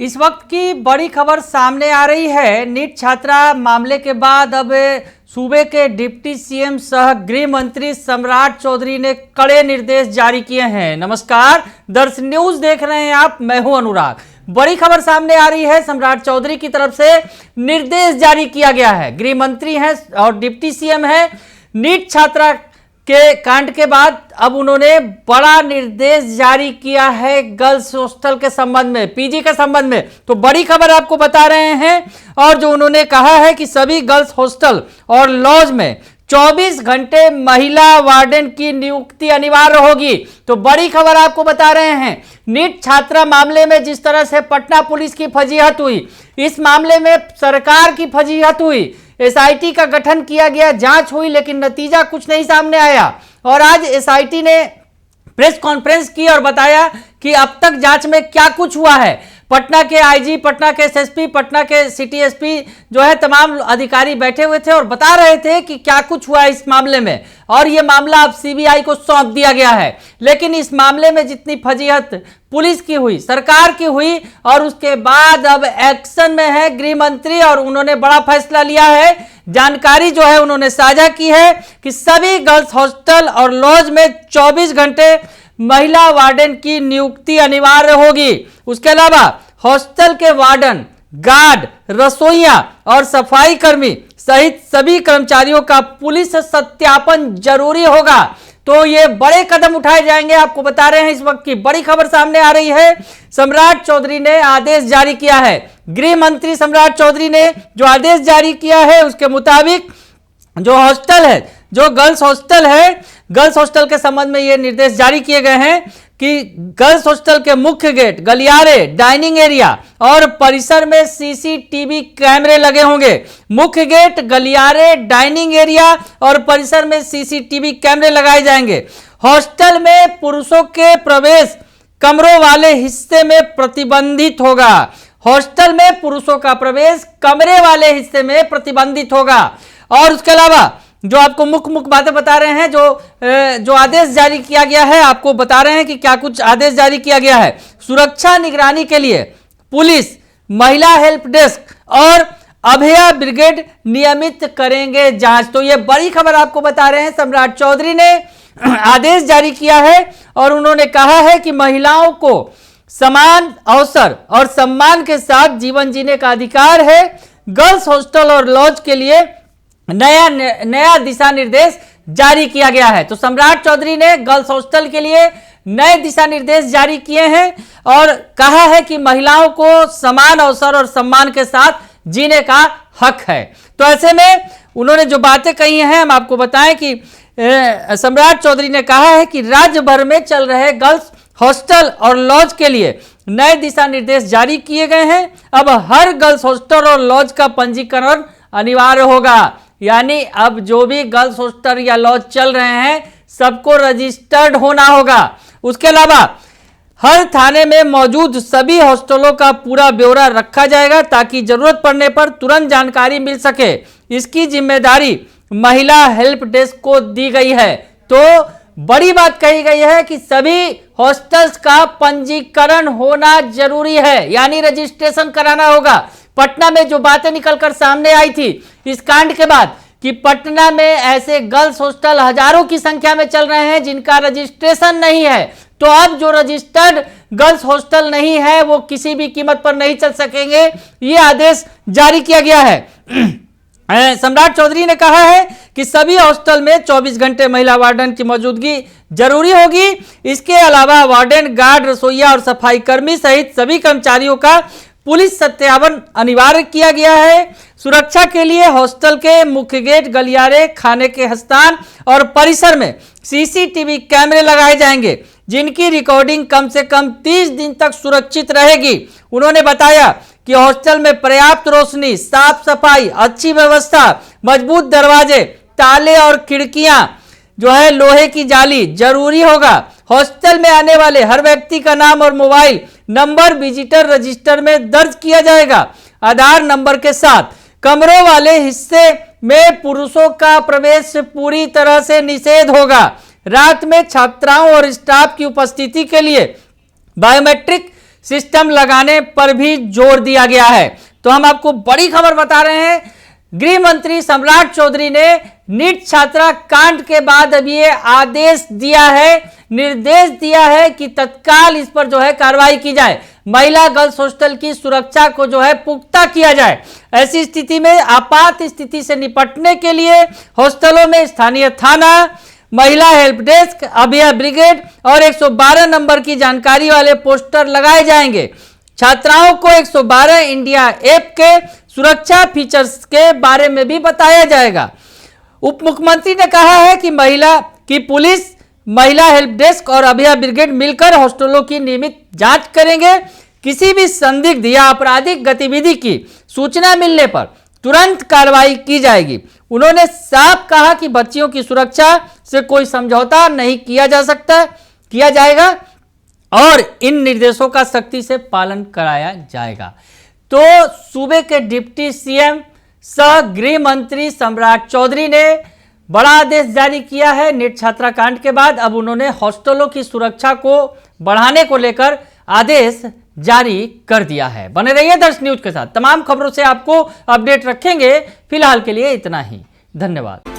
इस वक्त की बड़ी खबर सामने आ रही है। नीट छात्रा मामले के बाद अब सूबे के डिप्टी सीएम सह गृह मंत्री सम्राट चौधरी ने कड़े निर्देश जारी किए हैं। नमस्कार, दर्श न्यूज देख रहे हैं आप, मैं हूं अनुराग। बड़ी खबर सामने आ रही है, सम्राट चौधरी की तरफ से निर्देश जारी किया गया है। गृह मंत्री हैं और डिप्टी सीएम है। नीट छात्रा के कांड के बाद अब उन्होंने बड़ा निर्देश जारी किया है गर्ल्स हॉस्टल के संबंध में, पीजी के संबंध में। तो बड़ी खबर आपको बता रहे हैं। और जो उन्होंने कहा है कि सभी गर्ल्स हॉस्टल और लॉज में 24 घंटे महिला वार्डन की नियुक्ति अनिवार्य होगी। तो बड़ी खबर आपको बता रहे हैं। नीट छात्रा मामले में जिस तरह से पटना पुलिस की फजीहत हुई, इस मामले में सरकार की फजीहत हुई। एसआईटी का गठन किया गया, जांच हुई, लेकिन नतीजा कुछ नहीं सामने आया। और आज एसआईटी ने प्रेस कॉन्फ्रेंस की और बताया कि अब तक जांच में क्या कुछ हुआ है। पटना के आईजी, पटना के एसएसपी, पटना के सिटी एसपी जो है तमाम अधिकारी बैठे हुए थे और बता रहे थे कि क्या कुछ हुआ इस मामले में। और यह मामला अब सीबीआई को सौंप दिया गया है। लेकिन इस मामले में जितनी फजीहत पुलिस की हुई, सरकार की हुई, और उसके बाद अब एक्शन में है गृह मंत्री और उन्होंने बड़ा फैसला लिया है। जानकारी जो है उन्होंने साझा की है कि सभी गर्ल्स हॉस्टल और लॉज में 24 घंटे महिला वार्डन की नियुक्ति अनिवार्य होगी। उसके अलावा हॉस्टल के वार्डन, गार्ड, रसोइया और सफाई कर्मी सहित सभी कर्मचारियों का पुलिस सत्यापन जरूरी होगा। तो ये बड़े कदम उठाए जाएंगे, आपको बता रहे हैं। इस वक्त की बड़ी खबर सामने आ रही है। सम्राट चौधरी ने आदेश जारी किया है। गृह मंत्री सम्राट चौधरी ने जो आदेश जारी किया है उसके मुताबिक जो हॉस्टल है, जो गर्ल्स हॉस्टल है, गर्ल्स हॉस्टल के संबंध में ये निर्देश जारी किए गए हैं कि गर्ल्स हॉस्टल के मुख्य गेट, गलियारे, डाइनिंग एरिया और परिसर में सीसीटीवी कैमरे लगे होंगे। मुख्य गेट, गलियारे, डाइनिंग एरिया और परिसर में सीसीटीवी कैमरे लगाए जाएंगे। हॉस्टल में पुरुषों के प्रवेश कमरों वाले हिस्से में प्रतिबंधित होगा। हॉस्टल में पुरुषों का प्रवेश कमरे वाले हिस्से में प्रतिबंधित होगा। और उसके अलावा जो आपको मुख्य बातें बता रहे हैं, जो आदेश जारी किया गया है, आपको बता रहे हैं कि क्या कुछ आदेश जारी किया गया है। सुरक्षा निगरानी के लिए पुलिस, महिला हेल्प डेस्क और अभया ब्रिगेड नियमित करेंगे जांच। तो ये बड़ी खबर आपको बता रहे हैं। सम्राट चौधरी ने आदेश जारी किया है और उन्होंने कहा है कि महिलाओं को समान अवसर और सम्मान के साथ जीवन जीने का अधिकार है। गर्ल्स हॉस्टल और लॉज के लिए नया दिशा निर्देश जारी किया गया है। तो सम्राट चौधरी ने गर्ल्स हॉस्टल के लिए नए दिशा निर्देश जारी किए हैं और कहा है कि महिलाओं को समान अवसर और सम्मान के साथ जीने का हक है। तो ऐसे में उन्होंने जो बातें कही हैं, हम आपको बताएं कि सम्राट चौधरी ने कहा है कि राज्य भर में चल रहे गर्ल्स हॉस्टल और लॉज के लिए नए दिशा निर्देश जारी किए गए हैं। अब हर गर्ल्स हॉस्टल और लॉज का पंजीकरण अनिवार्य होगा। यानी अब जो भी गर्ल्स हॉस्टल या लॉज चल रहे हैं सबको रजिस्टर्ड होना होगा। उसके अलावा हर थाने में मौजूद सभी हॉस्टलों का पूरा ब्यौरा रखा जाएगा ताकि जरूरत पड़ने पर तुरंत जानकारी मिल सके। इसकी जिम्मेदारी महिला हेल्प डेस्क को दी गई है। तो बड़ी बात कही गई है कि सभी हॉस्टल्स का पंजीकरण होना जरूरी है, यानी रजिस्ट्रेशन कराना होगा। पटना में जो बातें निकलकर सामने आई थी इस कांड के बाद कि पटना में ऐसे गर्ल्स हॉस्टल हजारों की संख्या में चल रहे हैं जिनका रजिस्ट्रेशन नहीं है। तो अब जो रजिस्टर्ड गर्ल्स हॉस्टल नहीं है वो किसी भी कीमत पर नहीं चल सकेंगे, ये आदेश जारी किया गया है। सम्राट चौधरी ने कहा है कि सभी हॉस्टल में 24 घंटे महिला वार्डन की मौजूदगी जरूरी होगी। इसके अलावा वार्डन, गार्ड, रसोइया और सफाई कर्मी सहित सभी कर्मचारियों का पुलिस सत्यापन अनिवार्य किया गया है। सुरक्षा के लिए हॉस्टल के मुख्य गेट, गलियारे, खाने के स्थान और परिसर में सीसीटीवी कैमरे लगाए जाएंगे जिनकी रिकॉर्डिंग कम से कम 30 दिन तक सुरक्षित रहेगी। उन्होंने बताया कि हॉस्टल में पर्याप्त रोशनी, साफ सफाई, अच्छी व्यवस्था, मजबूत दरवाजे, ताले और खिड़कियां जो है लोहे की जाली जरूरी होगा। हॉस्टल में आने वाले हर व्यक्ति का नाम और मोबाइल नंबर विजिटर रजिस्टर में दर्ज किया जाएगा। आधार नंबर के साथ कमरों वाले हिस्से में पुरुषों का प्रवेश पूरी तरह से निषेध होगा। रात में छात्राओं और स्टाफ की उपस्थिति के लिए बायोमेट्रिक सिस्टम लगाने पर भी जोर दिया गया है। तो हम आपको बड़ी खबर बता रहे हैं, गृह मंत्री सम्राट चौधरी ने नीट छात्रा कांड के बाद अब ये आदेश दिया है, निर्देश दिया है कि तत्काल इस पर जो है कार्रवाई की जाए, महिला गर्ल्स हॉस्टल की सुरक्षा को जो है पुख्ता किया जाए। ऐसी स्थिति में आपात स्थिति से निपटने के लिए हॉस्टलों में स्थानीय थाना, महिला हेल्प डेस्क, अभया ब्रिगेड और 112 नंबर की जानकारी वाले पोस्टर लगाए जाएंगे। छात्राओं को 112 इंडिया ऐप के सुरक्षा फीचर्स के बारे में भी बताया जाएगा। उप मुख्यमंत्री ने कहा है कि पुलिस, महिला हेल्प डेस्क और अभया ब्रिगेड मिलकर हॉस्टलों की नियमित जांच करेंगे। किसी भी संदिग्ध या आपराधिक गतिविधि की सूचना मिलने पर तुरंत कार्रवाई की जाएगी। उन्होंने साफ कहा कि बच्चियों की सुरक्षा से कोई समझौता नहीं किया जाएगा और इन निर्देशों का सख्ती से पालन कराया जाएगा। तो सूबे के डिप्टी सीएम सह गृह मंत्री सम्राट चौधरी ने बड़ा आदेश जारी किया है नीट छात्रा कांड के बाद। अब उन्होंने हॉस्टलों की सुरक्षा को बढ़ाने को लेकर आदेश जारी कर दिया है। बने रहिए दर्श न्यूज के साथ, तमाम खबरों से आपको अपडेट रखेंगे। फिलहाल के लिए इतना ही, धन्यवाद।